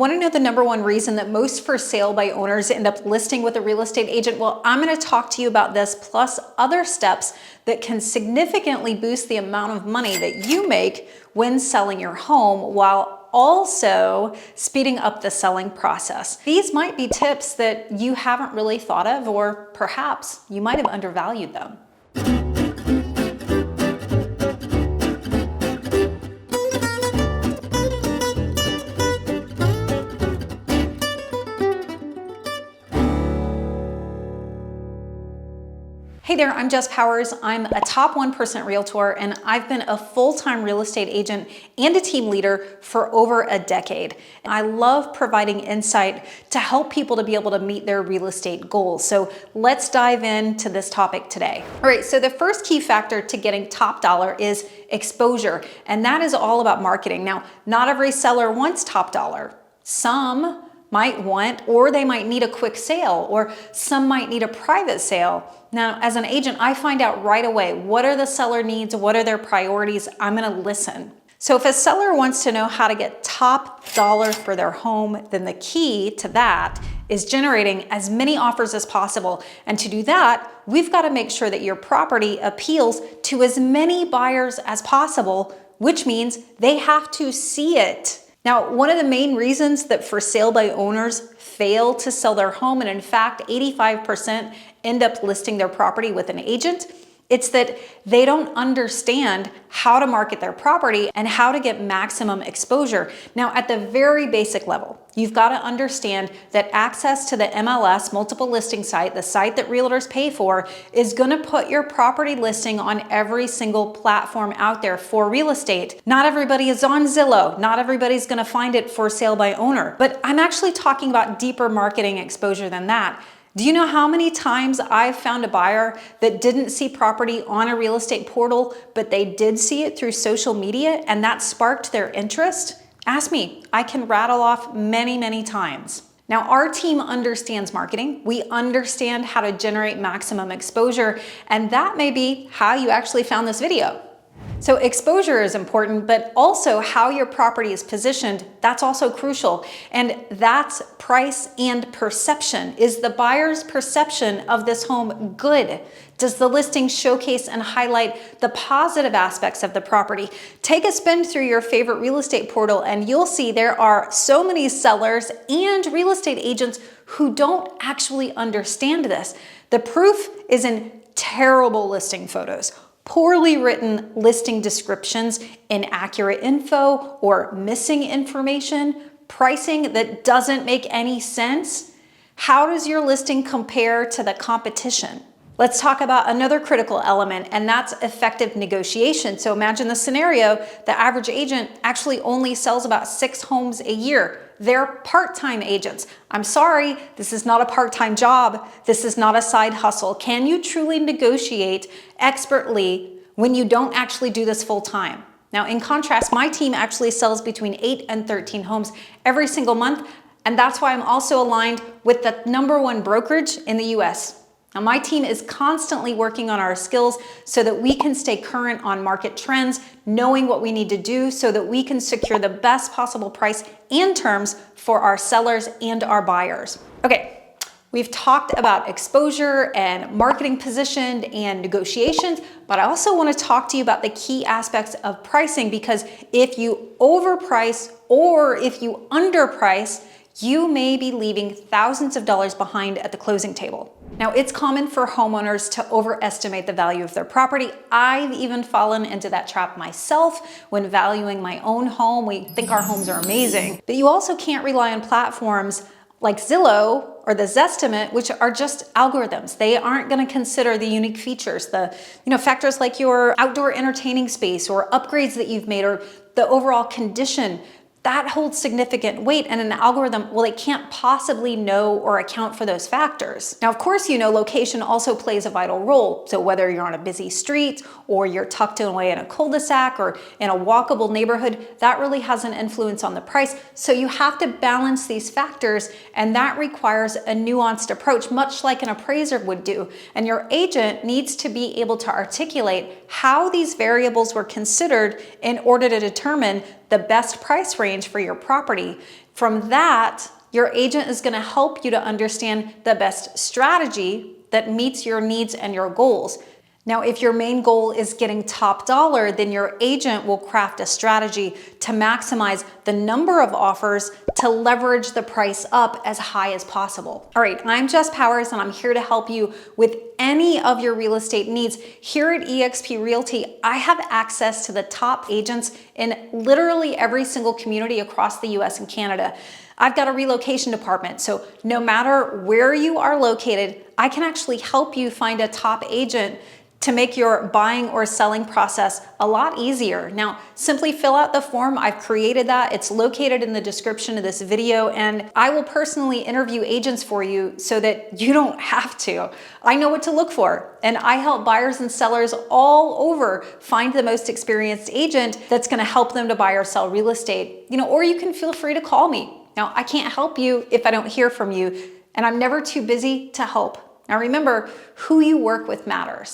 Want to know the number one reason that most for sale by owners end up listing with a real estate agent? Well, I'm going to talk to you about this plus other steps that can significantly boost the amount of money that you make when selling your home while also speeding up the selling process. These might be tips that you haven't really thought of, or perhaps you might have undervalued them. Hey there, I'm Jess Powers. I'm a top 1% realtor, and I've been a full-time real estate agent and a team leader for over a decade. I love providing insight to help people to be able to meet their real estate goals. So let's dive into this topic today. All right, so the first key factor to getting top dollar is exposure, and that is all about marketing. Now, not every seller wants top dollar. Some might want, or they might need a quick sale, or some might need a private sale. Now, as an agent, I find out right away, what are the seller needs? What are their priorities? I'm gonna listen. So if a seller wants to know how to get top dollar for their home, then the key to that is generating as many offers as possible. And to do that, we've got to make sure that your property appeals to as many buyers as possible, which means they have to see it. Now, one of the main reasons that for sale by owners fail to sell their home, and in fact, 85% end up listing their property with an agent, it's that they don't understand how to market their property and how to get maximum exposure. Now, at the very basic level, you've got to understand that access to the MLS, multiple listing site, the site that realtors pay for, is going to put your property listing on every single platform out there for real estate. Not everybody is on Zillow. Not everybody's going to find it for sale by owner. But I'm actually talking about deeper marketing exposure than that. Do you know how many times I've found a buyer that didn't see property on a real estate portal, but they did see it through social media and that sparked their interest? Ask me. I can rattle off many, many times. Now, our team understands marketing. We understand how to generate maximum exposure, and that may be how you actually found this video. So exposure is important, but also how your property is positioned, that's also crucial. And that's price and perception. Is the buyer's perception of this home good? Does the listing showcase and highlight the positive aspects of the property? Take a spin through your favorite real estate portal and you'll see there are so many sellers and real estate agents who don't actually understand this. The proof is in terrible listing photos, poorly written listing descriptions, inaccurate info or missing information, pricing that doesn't make any sense. How does your listing compare to the competition? Let's talk about another critical element, and that's effective negotiation. So imagine the scenario, the average agent actually only sells about 6 homes a year. They're part-time agents. I'm sorry, this is not a part-time job. This is not a side hustle. Can you truly negotiate expertly when you don't actually do this full-time? Now, in contrast, my team actually sells between 8 and 13 homes every single month, and that's why I'm also aligned with the #1 brokerage in the US. Now, my team is constantly working on our skills so that we can stay current on market trends, knowing what we need to do so that we can secure the best possible price and terms for our sellers and our buyers. Okay, we've talked about exposure and marketing positioned and negotiations, but I also want to talk to you about the key aspects of pricing, because if you overprice or if you underprice, you may be leaving thousands of dollars behind at the closing table. Now, it's common for homeowners to overestimate the value of their property. I've even fallen into that trap myself when valuing my own home. We think our homes are amazing, but you also can't rely on platforms like Zillow or the Zestimate, which are just algorithms. They aren't going to consider the unique features, the factors like your outdoor entertaining space or upgrades that you've made or the overall condition. That holds significant weight, and an algorithm, well, it can't possibly know or account for those factors. Now, of course, location also plays a vital role. So whether you're on a busy street or you're tucked away in a cul-de-sac or in a walkable neighborhood, that really has an influence on the price. So you have to balance these factors, and that requires a nuanced approach, much like an appraiser would do. And your agent needs to be able to articulate how these variables were considered in order to determine the best price range for your property. From that, your agent is going to help you to understand the best strategy that meets your needs and your goals. Now, if your main goal is getting top dollar, then your agent will craft a strategy to maximize the number of offers to leverage the price up as high as possible. All right, I'm Jess Powers, and I'm here to help you with any of your real estate needs. Here at eXp Realty, I have access to the top agents in literally every single community across the US and Canada. I've got a relocation department, so no matter where you are located, I can actually help you find a top agent to make your buying or selling process a lot easier. Now, simply fill out the form. I've created that. It's located in the description of this video, and I will personally interview agents for you so that you don't have to. I know what to look for, and I help buyers and sellers all over find the most experienced agent that's gonna help them to buy or sell real estate. Or you can feel free to call me. Now, I can't help you if I don't hear from you, and I'm never too busy to help. Now remember, who you work with matters.